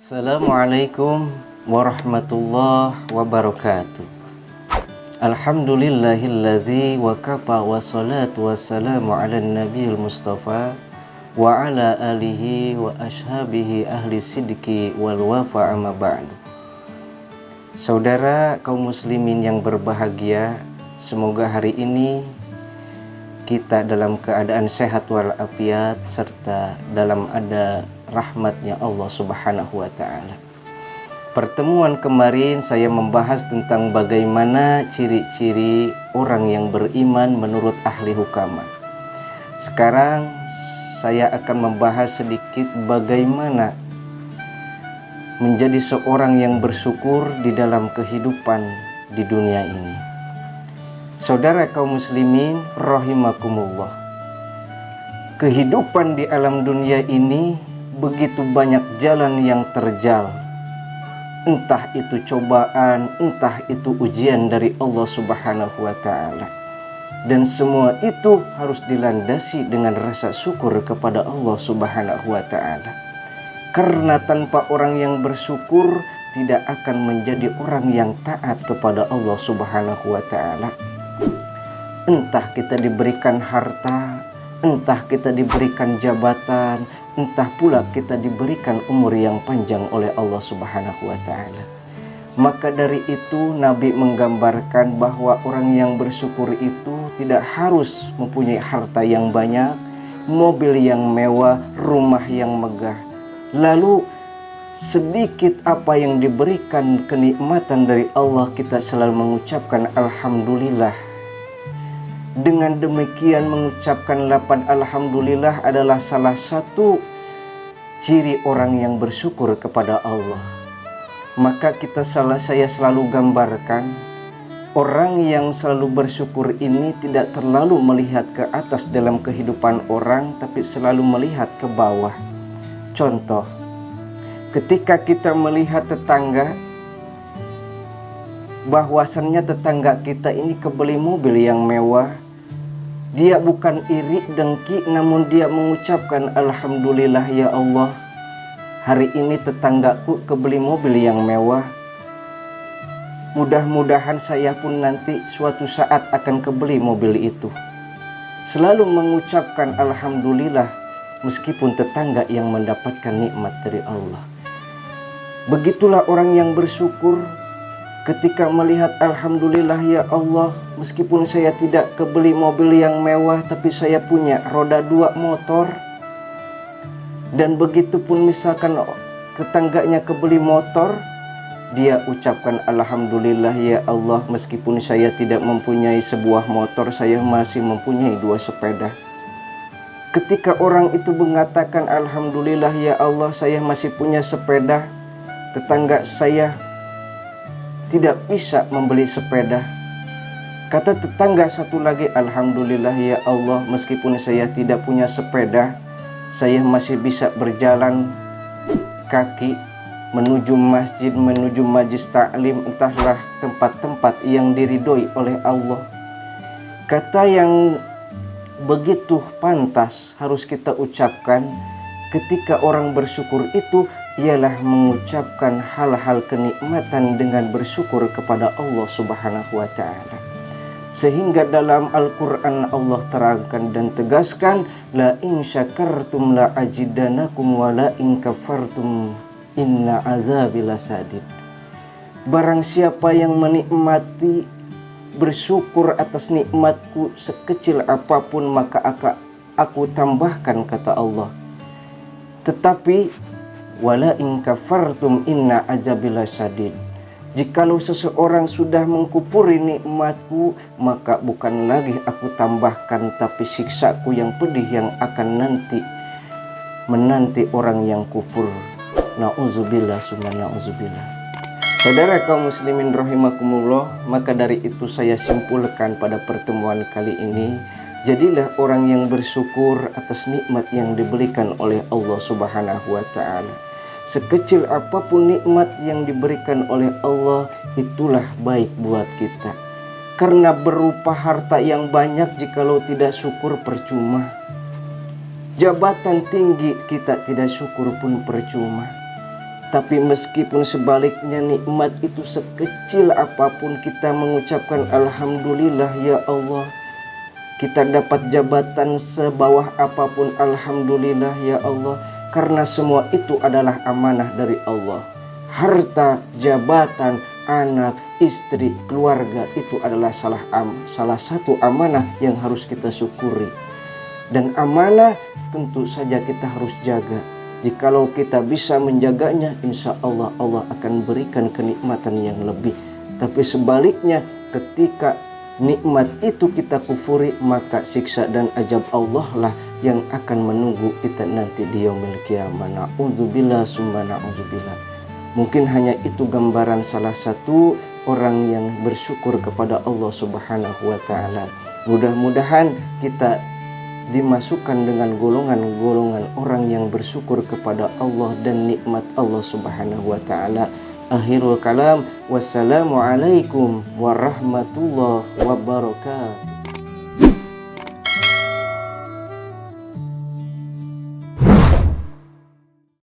Assalamualaikum warahmatullahi wabarakatuh. Alhamdulillahilladzi wa kafa wa salatu wassalamu ala nabiyil mustafa wa ala alihi wa ashabihi ahli sidki wal wafa amma ba'du. Saudara kaum muslimin yang berbahagia, semoga hari ini kita dalam keadaan sehat walafiat serta dalam ada rahmatnya Allah Subhanahu wa ta'ala. Pertemuan kemarin saya membahas tentang bagaimana ciri-ciri orang yang beriman menurut ahli hukama. Sekarang saya akan membahas sedikit bagaimana menjadi seorang yang bersyukur di dalam kehidupan di dunia ini. Saudara kaum muslimin rahimakumullah, kehidupan di alam dunia ini begitu banyak jalan yang terjal. Entah itu cobaan, entah itu ujian dari Allah Subhanahu wa ta'ala. Dan semua itu harus dilandasi dengan rasa syukur kepada Allah Subhanahu wa ta'ala. Karena tanpa orang yang bersyukur tidak akan menjadi orang yang taat kepada Allah Subhanahu wa ta'ala. Entah kita diberikan harta, entah kita diberikan jabatan, entah pula kita diberikan umur yang panjang oleh Allah Subhanahu wa ta'ala. Maka dari itu Nabi menggambarkan bahwa orang yang bersyukur itu tidak harus mempunyai harta yang banyak, mobil yang mewah, rumah yang megah. Lalu sedikit apa yang diberikan kenikmatan dari Allah, kita selalu mengucapkan alhamdulillah. Dengan demikian mengucapkan lapan alhamdulillah adalah salah satu ciri orang yang bersyukur kepada Allah. Maka saya selalu gambarkan orang yang selalu bersyukur ini tidak terlalu melihat ke atas dalam kehidupan orang, tapi selalu melihat ke bawah. Contoh, ketika kita melihat tetangga, bahwasannya tetangga kita ini kebeli mobil yang mewah, dia bukan iri dengki, namun dia mengucapkan alhamdulillah ya Allah, hari ini tetanggaku kebeli mobil yang mewah. Mudah-mudahan saya pun nanti suatu saat akan kebeli mobil itu. Selalu mengucapkan alhamdulillah meskipun tetangga yang mendapatkan nikmat dari Allah. Begitulah orang yang bersyukur. Ketika melihat alhamdulillah ya Allah, meskipun saya tidak kebeli mobil yang mewah, tapi saya punya roda 2 motor. Dan begitu pun misalkan tetangganya kebeli motor, dia ucapkan alhamdulillah ya Allah, meskipun saya tidak mempunyai sebuah motor, saya masih mempunyai 2 sepeda. Ketika orang itu mengatakan alhamdulillah ya Allah, saya masih punya sepeda, tetangga saya tidak bisa membeli sepeda. Kata tetangga satu lagi, alhamdulillah ya Allah, meskipun saya tidak punya sepeda, saya masih bisa berjalan kaki menuju masjid, menuju majlis taklim, entahlah tempat-tempat yang diridhoi oleh Allah. Kata yang begitu pantas harus kita ucapkan ketika orang bersyukur itu ialah mengucapkan hal-hal kenikmatan dengan bersyukur kepada Allah Subhanahu wa ta'ala. Sehingga dalam Al-Quran Allah terangkan dan tegaskan, la in syakartum la ajidanakum wa la in kafartum inna azabi lasadid. Barang siapa yang menikmati, bersyukur atas nikmatku sekecil apapun, maka aku tambahkan, kata Allah. Tetapi wala in kafartum inna azabil lasadid. Jikalau seseorang sudah mengkufuri nikmatku, maka bukan lagi aku tambahkan, tapi siksaku yang pedih yang akan menanti orang yang kufur. Na'udzubillah summa na'udzubillah. Saudara kaum muslimin rahimakumullah, maka dari itu saya simpulkan pada pertemuan kali ini, jadilah orang yang bersyukur atas nikmat yang diberikan oleh Allah Subhanahu wa ta'ala. Sekecil apapun nikmat yang diberikan oleh Allah, itulah baik buat kita. Karena berupa harta yang banyak, jikalau tidak syukur percuma. Jabatan tinggi kita tidak syukur pun percuma. Tapi meskipun sebaliknya nikmat itu sekecil apapun, kita mengucapkan alhamdulillah ya Allah. Kita dapat jabatan sebawah apapun, alhamdulillah ya Allah. Karena semua itu adalah amanah dari Allah. Harta, jabatan, anak, istri, keluarga itu adalah salah satu amanah yang harus kita syukuri. Dan amanah tentu saja kita harus jaga. Jikalau kita bisa menjaganya, insya Allah Allah akan berikan kenikmatan yang lebih. Tapi sebaliknya, ketika nikmat itu kita kufuri, maka siksa dan azab Allah lah yang akan menunggu kita nanti di yaumil qiyamah. Na'udzubillah summa na'udzubillah. Mungkin hanya itu gambaran salah satu orang yang bersyukur kepada Allah Subhanahu wa ta'ala. Mudah-mudahan kita dimasukkan dengan golongan-golongan orang yang bersyukur kepada Allah dan nikmat Allah Subhanahu wa ta'ala. Akhirul kalam, wassalamualaikum warahmatullahi wabarakatuh.